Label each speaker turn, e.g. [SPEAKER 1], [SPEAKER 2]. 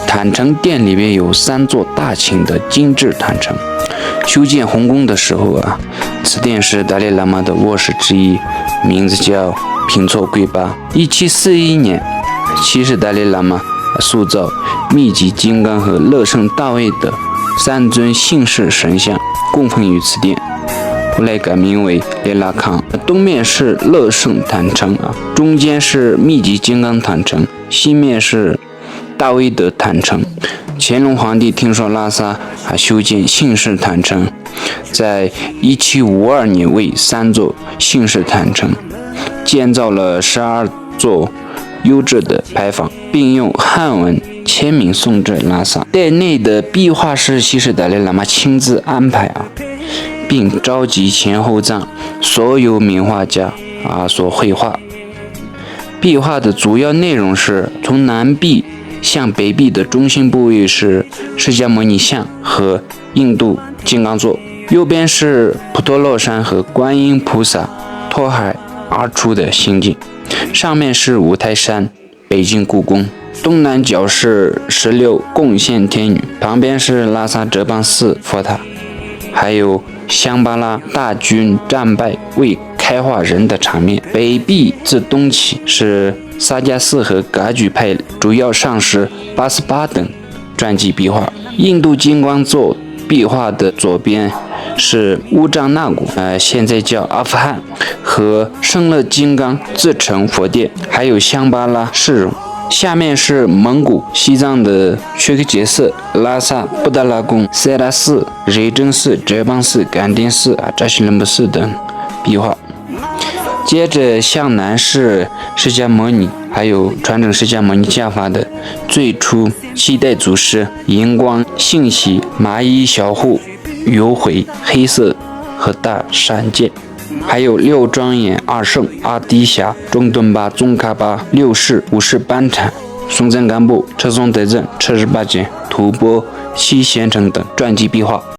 [SPEAKER 1] 坛城殿里面有3座大型的精致坛城。修建红宫的时候此殿是达赖喇嘛的卧室之一，名字叫平措圭巴。1741年，七世达赖喇嘛塑造密集金刚和乐圣大卫的3尊姓氏神像，供奉于此殿，后来改名为列拉康。东面是乐圣坛城中间是密集金刚坛城，西面是大威德坛城。乾隆皇帝听说拉萨修建姓氏坛城，在1752年为3座姓氏坛城建造了12座优质的牌坊，并用汉文签名送至拉萨。殿内的壁画是西式达赖喇嘛亲自安排并召集前后藏所有名画家所绘画。壁画的主要内容是从南壁向北壁的中心部位是释迦牟尼像和印度金刚座，右边是普陀罗山和观音菩萨托海而出的行径，上面是五台山、北京故宫。东南角是16贡献天女，旁边是拉萨哲蚌寺佛塔，还有香巴拉大军战败未开化人的场面。北壁自东起是萨迦寺和噶举派主要上师八思巴等传记壁画。印度金刚座壁画的左边是乌藏那古现在叫阿富汗和胜乐金刚自成佛殿，还有香巴拉市容。下面是蒙古、西藏的薛克杰寺、拉萨布达拉宫、塞拉寺、瑞真寺、哲蚌寺、甘丁寺、扎西伦布寺等壁画。接着向南是释迦牟尼，还有传承释迦牟尼教法的最初7代祖师银光、信喜、麻衣小护、有悔、黑色和大闪剑，还有6庄严、2圣、阿迪峡、中敦巴、宗喀巴、6世、5世班禅、松赞干布、车松德正、车日巴简、吐蕃、7贤成等传记壁画。